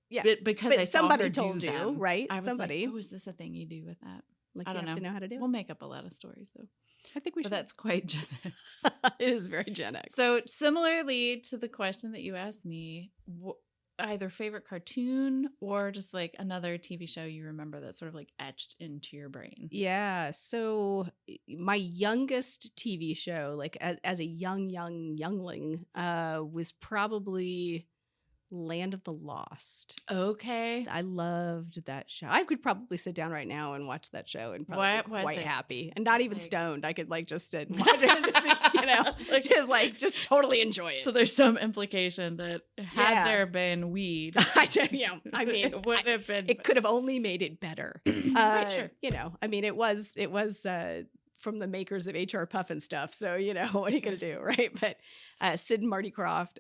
Yeah, because somebody told you, right? I was somebody. like, oh, is this a thing you do with that? Like, I don't know. Have to know how to do it. We'll make up a lot of stories, though. I think we should. But that's quite Gen X. It is very Gen X. So similarly to the question that you asked me, either favorite cartoon or just like another TV show you remember that's sort of like etched into your brain. Yeah. So my youngest TV show, like as a youngling, was probably Land of the Lost. Okay. I loved that show. I could probably sit down right now and watch that show and probably be quite happy and not even stoned. I could like just sit and watch it and just, just totally enjoy it. So there's some implication that had there been weed, I mean, it would have been. It could have only made it better. Right, sure. I mean, it was from the makers of HR Puff and stuff. So, what are you going to do? Right. But Sid and Marty Krofft,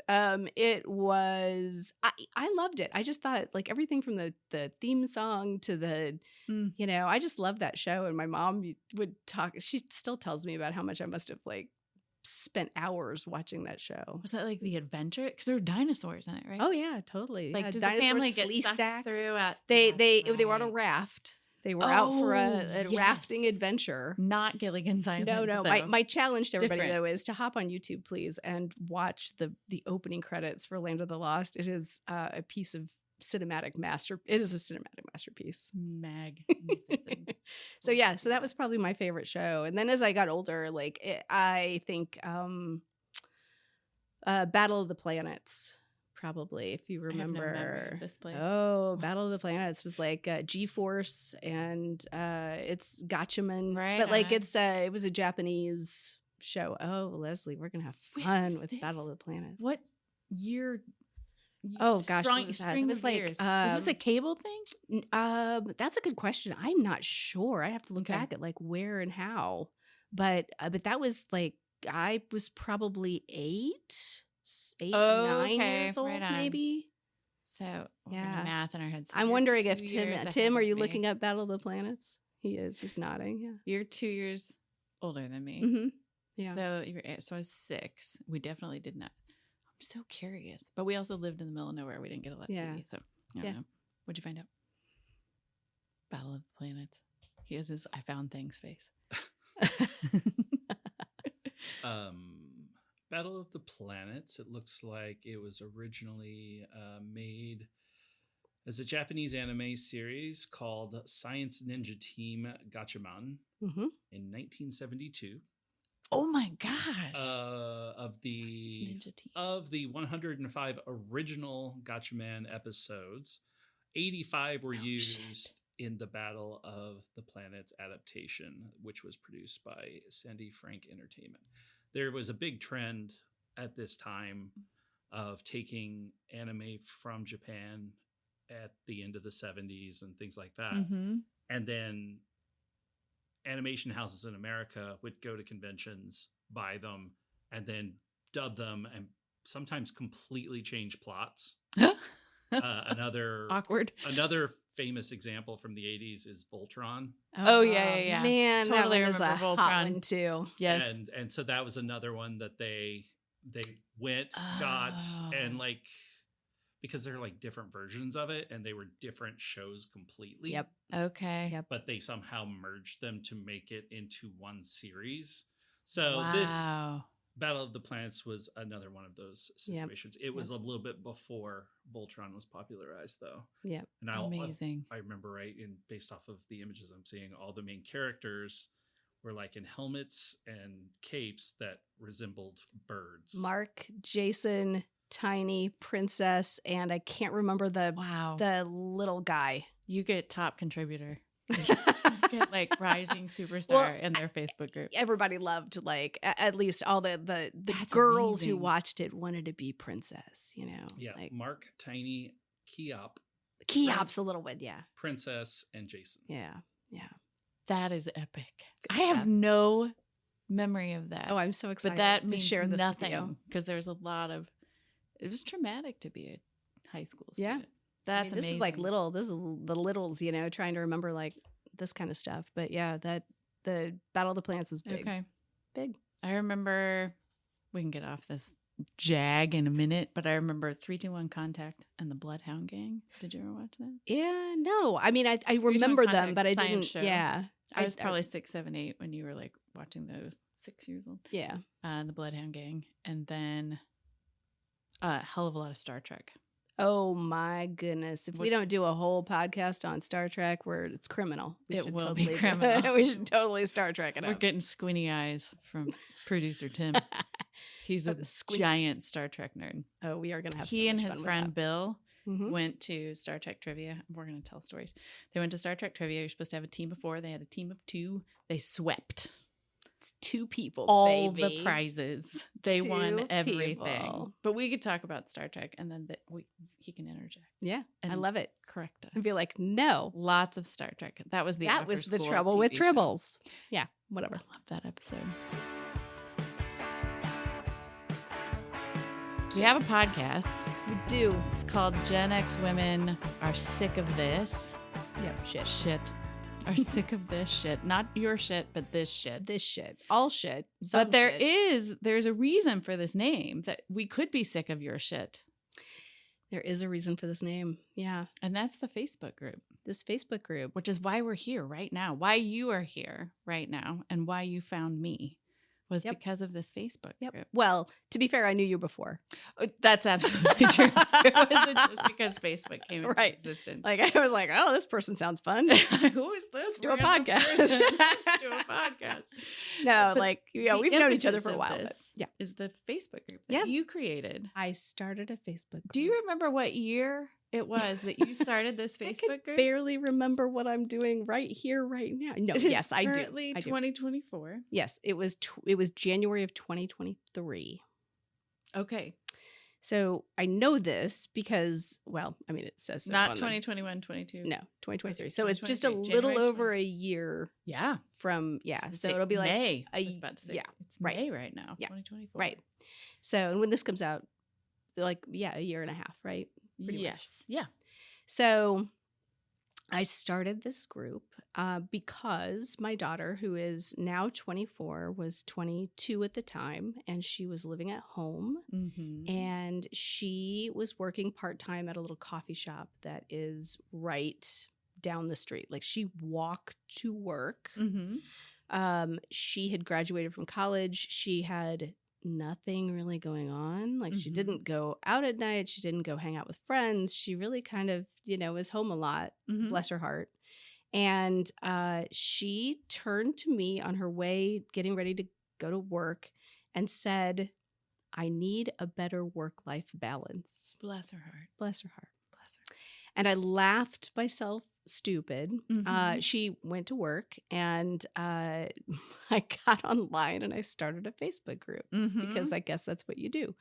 it was, I loved it. I just thought like everything from the theme song to the, I just loved that show. And my mom would talk, she still tells me about how much I must have like spent hours watching that show. Was that like the adventure? Because there were dinosaurs in it, right? Oh yeah, totally. Like, does dinosaurs, the family get slee sucked stacks. through? They were on a raft. They were out for a yes. rafting adventure. Not Gilligan's Island. No. though. My challenge to everybody, Different. though, is to hop on YouTube, please, and watch the opening credits for Land of the Lost. It is a piece of cinematic It is a cinematic masterpiece. Magnificent. So that was probably my favorite show. And then as I got older, like I think Battle of the Planets. Probably, if you remember. I have no memory of this place. Oh, Battle of the Planets was like G-Force, and it's Gatchaman. Right. But like it was a Japanese show. Oh, Leslie, we're gonna have fun with Battle of the Planets. What year? Oh gosh, what was that? It was like was this a cable thing? That's a good question. I'm not sure. I have to look back at like where and how. But that was like I was probably 9 years old, maybe. So we're gonna math in our heads. So I'm wondering if Tim, are you looking up Battle of the Planets? He is. He's nodding. Yeah. You're 2 years older than me. Mm-hmm. Yeah. So I was 6. We definitely did not. I'm so curious, but we also lived in the middle of nowhere. We didn't get a lot of TV, so I don't know. What'd you find out? Battle of the Planets. He has his "I found things" face. Battle of the Planets. It looks like it was originally made as a Japanese anime series called Science Ninja Team Gatchaman in 1972. Oh my gosh! Of the 105 original Gatchaman episodes, 85 were used in the Battle of the Planets adaptation, which was produced by Sandy Frank Entertainment. There was a big trend at this time of taking anime from Japan at the end of the 70s and things like that. Mm-hmm. And then animation houses in America would go to conventions, buy them, and then dub them and sometimes completely change plots. Another awkward. Another famous example from the 80s is Voltron. Oh yeah. Man, totally that was remember a Voltron hot one too. Yes. And so that was another one that they got and like because they're like different versions of it and they were different shows completely. Yep. Okay. Yep. But they somehow merged them to make it into one series. So this Battle of the Planets was another one of those situations. It was a little bit before Voltron was popularized, though. Yeah, and amazing. I remember based off of the images I'm seeing, all the main characters were like in helmets and capes that resembled birds. Mark, Jason, Tiny, Princess, and I can't remember the little guy. You get top contributor. Get like rising superstar in their Facebook group. Everybody loved like at least all the girls who watched it wanted to be Princess, you know. Yeah, like Mark, Tiny, Keop's a little one, Princess, and Jason. Yeah. That is epic. I have no memory of that. Oh, I'm so excited. But that to means share this nothing because there's a lot of. It was traumatic to be a high school student. Yeah. That's amazing. This is like this is the littles, you know, trying to remember like this kind of stuff. But yeah, the Battle of the Planets was big. Okay. Big. I remember, we can get off this jag in a minute, but I remember 3-2-1 Contact and the Bloodhound Gang. Did you ever watch that? Yeah, no. I mean, I remember them, but I didn't. Show. Yeah. I was probably 6, 7, 8 when you were like watching those. 6 years old. Yeah. The Bloodhound Gang. And then a hell of a lot of Star Trek. Oh my goodness. If we don't do a whole podcast on Star Trek, it's criminal. It will be criminal. We should totally Star Trek it up. We're getting squinty eyes from producer Tim. He's a giant Star Trek nerd. Oh, we are going to have He so and much his fun friend with Bill went to Star Trek trivia. We're going to tell stories. They went to Star Trek trivia. You're supposed to have a team of 4. They had a team of 2. They swept. It's 2 people, all baby. the prizes. They 2 won everything. people. But we could talk about Star Trek, and then he can interject. Yeah, and I love it. Correct us. And be like, no. Lots of Star Trek. That was the trouble TV with show. Tribbles. Yeah, whatever. I love that episode. We have a podcast. We do. It's called Gen X Women Are Sick of This. Yep. Shit. are sick of this shit. Not your shit, but this shit. This shit. All shit. But there's a reason for this name, that we could be sick of your shit. There is a reason for this name. Yeah. And that's the Facebook group. This Facebook group. Which is why we're here right now. Why you are here right now. And why you found me was because of this Facebook group. Well, to be fair, I knew you before. That's absolutely true. It wasn't just because Facebook came into existence. Like, I was like, oh, this person sounds fun. Who is this? Let's do a podcast. Let's do a podcast. No, but we've known each other for a while. Is the Facebook group that you created. I started a Facebook group. Do you remember what year it was that you started this Facebook group? Barely remember what I'm doing right here, right now. No, yes, I do. Currently 2024. Yes, it was January of 2023. Okay. So I know this because, it says so not 2021, 22. No, 2023. So it's just a little over a year. Yeah. From so it'll be like May. I was about to say it's May right now. Yeah. 2024. Right. So and when this comes out, a year and a half, right? Pretty much. Yeah. So I started this group because my daughter, who is now 24, was 22 at the time, and she was living at home. Mm-hmm. And she was working part-time at a little coffee shop that is right down the street. Like, she walked to work. Mm-hmm. She had graduated from college. She had nothing really going on. Like, she didn't go out at night. She didn't go hang out with friends. She really kind of, was home a lot. Mm-hmm. Bless her heart. And she turned to me on her way, getting ready to go to work, and said, I need a better work-life balance. Bless her heart. Bless her heart. Bless her. And I laughed myself stupid. Mm-hmm. She went to work, and I got online and I started a Facebook group because I guess that's what you do.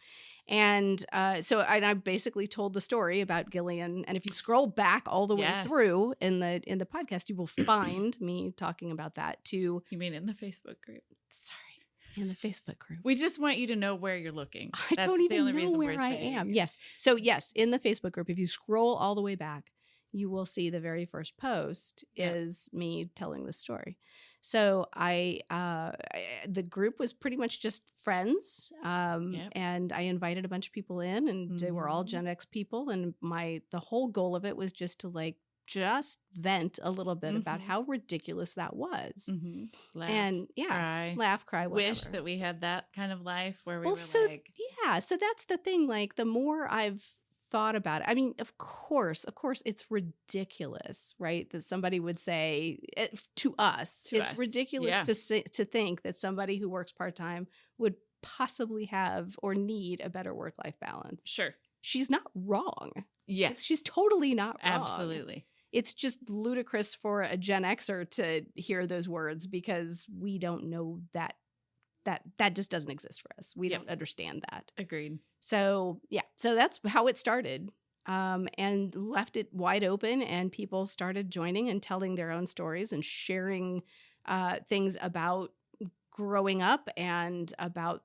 And so I basically told the story about Gillian. And if you scroll back all the way through in the podcast, you will find me talking about that too. You mean in the Facebook group? Sorry. In the Facebook group. We just want you to know where you're looking. I don't even know where I am. Yes. So yes, in the Facebook group, if you scroll all the way back, you will see the very first post is me telling the story. So the group was pretty much just friends. And I invited a bunch of people in, and they were all Gen X people. And the whole goal of it was just to just vent a little bit about how ridiculous that was. Mm-hmm. Laugh, cry, whatever. Wish that we had that kind of life where we so that's the thing. Like, the more I've thought about it, I mean, of course it's ridiculous, right? That somebody would say to us, it's ridiculous to think that somebody who works part-time would possibly have or need a better work-life balance. Sure. She's not wrong. Yes. She's totally not wrong. Absolutely. It's just ludicrous for a Gen Xer to hear those words, because we don't know that just doesn't exist for us. We don't understand that. Agreed. So that's how it started, and left it wide open, and people started joining and telling their own stories and sharing things about growing up and about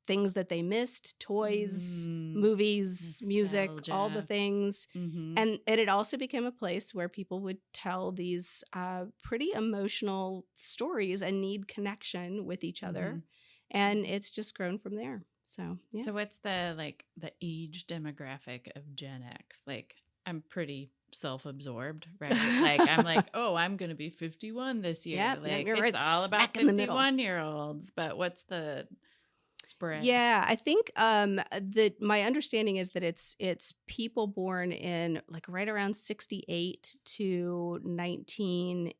things that they missed, toys, movies, music, all the things. Mm-hmm. And it also became a place where people would tell these pretty emotional stories and need connection with each other. Mm-hmm. And it's just grown from there. So, yeah. So what's the age demographic of Gen X? Like, I'm pretty self-absorbed, right? Like, I'm like, oh, I'm going to be 51 this year. It's all about 51-year-olds. But what's the spread? Yeah, I think my understanding is that it's people born in right around 68 to 1980-ish.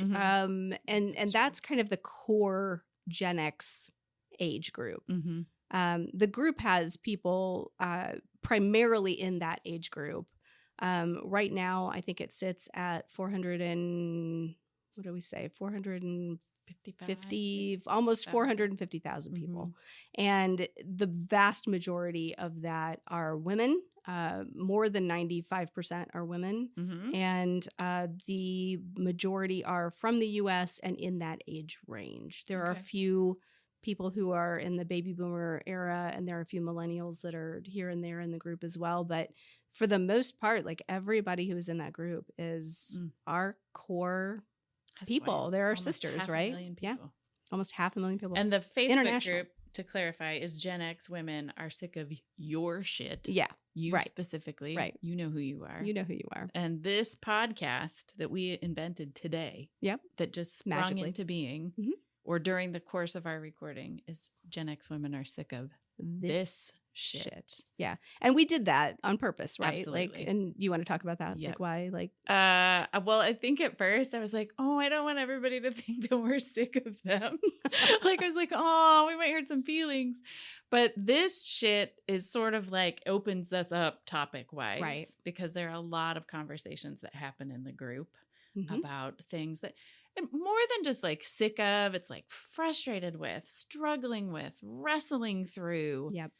Mm-hmm. And that's kind of the core Gen X age group. Mm-hmm. The group has people primarily in that age group. Right now, I think it sits at 450, almost 450,000 people. Mm-hmm. And the vast majority of that are women. More than 95% are women. Mm-hmm. And the majority are from the U.S. and in that age range. There are a few people who are in the baby boomer era, and there are a few millennials that are here and there in the group as well. But for the most part, like everybody who is in that group is our core people. They're our sisters, right? Yeah. Almost 500,000 people. And the Facebook group, to clarify, is Gen X women are sick of your shit. Yeah. You specifically. Right. You know who you are. You know who you are. And this podcast that we invented today, that just sprung into being, or during the course of our recording, is Gen X women are sick of this shit. Yeah. And we did that on purpose, right? Absolutely. Like, and you want to talk about that? Like why? Like, well, I think at first I was like, oh, I don't want everybody to think that we're sick of them. Like, I was like, oh, we might hurt some feelings. But this shit is sort of like opens us up topic wise, right? Because there are a lot of conversations that happen in the group about things that, and more than just like sick of, it's like frustrated with, struggling with, wrestling through. Yep.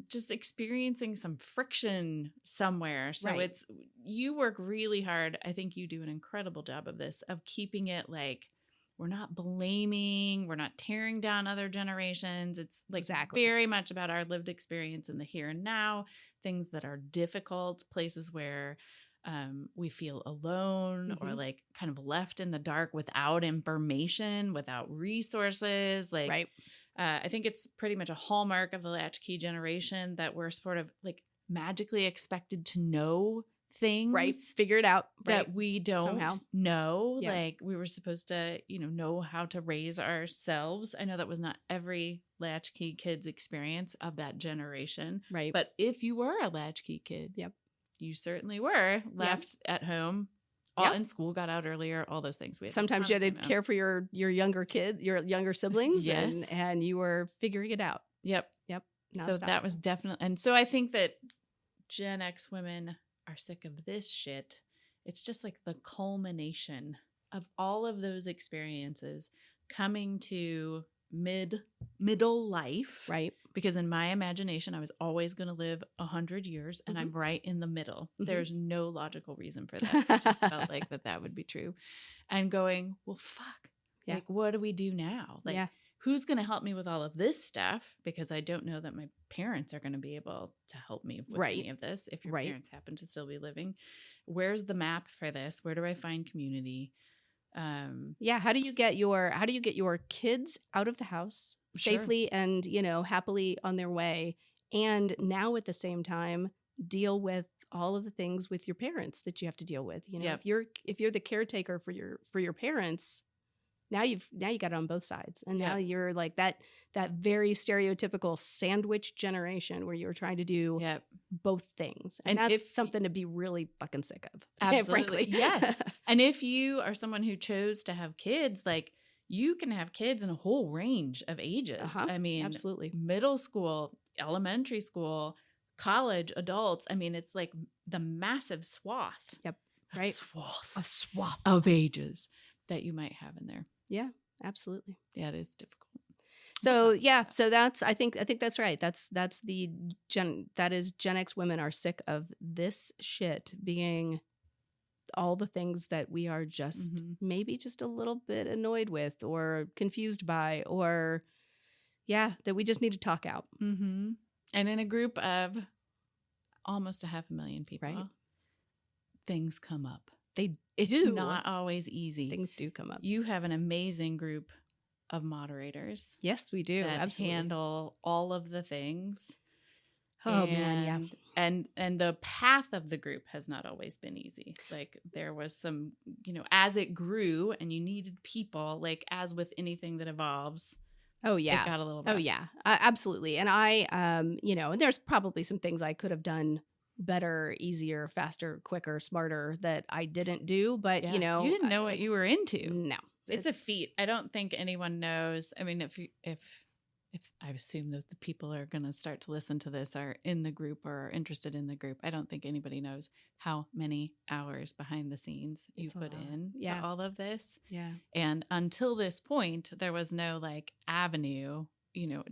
Just experiencing some friction somewhere. So it's, you work really hard. I think you do an incredible job of this, of keeping it like, we're not blaming, we're not tearing down other generations. It's like very much about our lived experience in the here and now, things that are difficult, places where we feel alone or like kind of left in the dark without information, without resources. Like, I think it's pretty much a hallmark of the latchkey generation that we're sort of like magically expected to know things. Right. Figure it out. That we don't know. Yeah. Like we were supposed to, know how to raise ourselves. I know that was not every latchkey kid's experience of that generation. Right. But if you were a latchkey kid, you certainly were left at home. All in school, got out earlier, all those things. Sometimes you had to care for your younger kid, your younger siblings, and you were figuring it out. Yep. So that was definitely, and so I think that Gen X women are sick of this shit. It's just like the culmination of all of those experiences coming to middle life, right? Because in my imagination, I was always going to live 100 years, and I'm right in the middle. There's no logical reason for that. I just felt like that would be true, and going, well, fuck, like, what do we do now? Like, who's going to help me with all of this stuff? Because I don't know that my parents are going to be able to help me with any of this. If your parents happen to still be living, where's the map for this? Where do I find community? How do you get your kids out of the house safely and happily on their way, and now at the same time deal with all of the things with your parents that you have to deal with? If you're the caretaker for your parents, now you got it on both sides, and now you're like that very stereotypical sandwich generation where you're trying to do both things, and that's something to be really fucking sick of. Absolutely, yes. And if you are someone who chose to have kids, like, you can have kids in a whole range of ages. I mean, absolutely, middle school, elementary school, college, adults. I mean, it's like the massive swath. Yep, a swath of ages that you might have in there. Yeah, absolutely. Yeah, it is difficult. So so I think that's right. That is Gen X women are sick of this shit being all the things that we are just maybe just a little bit annoyed with or confused by, or that we just need to talk out. And in a group of almost 500,000 people, things come up. It's not always easy. Things do come up. You have an amazing group of moderators. Yes, we do. That absolutely handle all of the things. Oh, man, And the path of the group has not always been easy. Like, there was some, as it grew and you needed people, like, as with anything that evolves. Oh, yeah. It got a little rough. Oh, yeah. Absolutely. And I, and there's probably some things I could have done better, easier, faster, quicker, smarter that I didn't do. But, you didn't know what you were into. No. It's a feat. I don't think anyone knows. I mean, if I assume that the people are going to start to listen to this are in the group or are interested in the group, I don't think anybody knows how many hours behind the scenes you put in to all of this. Yeah. And until this point, there was no like avenue,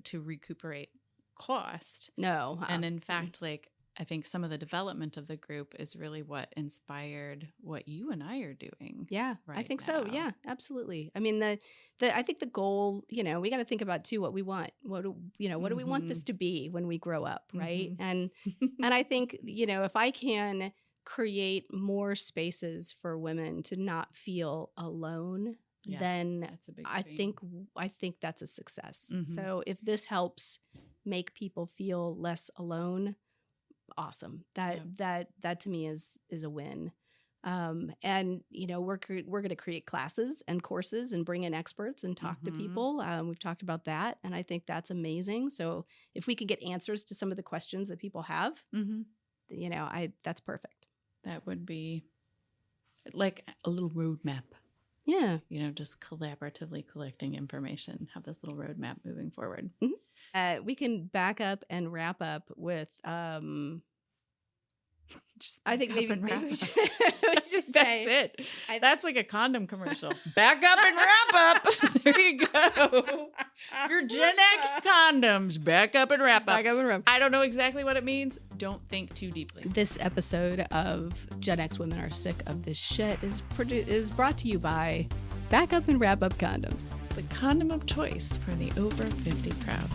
to recuperate cost. No. And in fact, like, I think some of the development of the group is really what inspired what you and I are doing. Yeah, right I think now. so. Yeah, absolutely. I mean, I think the goal, we got to think about too what we want. What do we want this to be when we grow up, right? And I think, if I can create more spaces for women to not feel alone, then that's a big I thing. think that's a success. So if this helps make people feel less alone, awesome. That to me is a win. And we're going to create classes and courses and bring in experts and talk to people. We've talked about that, and I think that's amazing. So if we can get answers to some of the questions that people have, that's perfect. That would be like a little roadmap. Yeah. Just collaboratively collecting information, have this little roadmap moving forward. We can back up and wrap up with, I think maybe we just that's it. That's like a condom commercial. Back up and wrap up. There you go. Your Gen X condoms. Back up and wrap up. Back up and wrap up. I don't know exactly what it means. Don't think too deeply. This episode of Gen X Women Are Sick of This Shit is brought to you by Back Up and Wrap Up Condoms. The condom of choice for the over 50 crowd.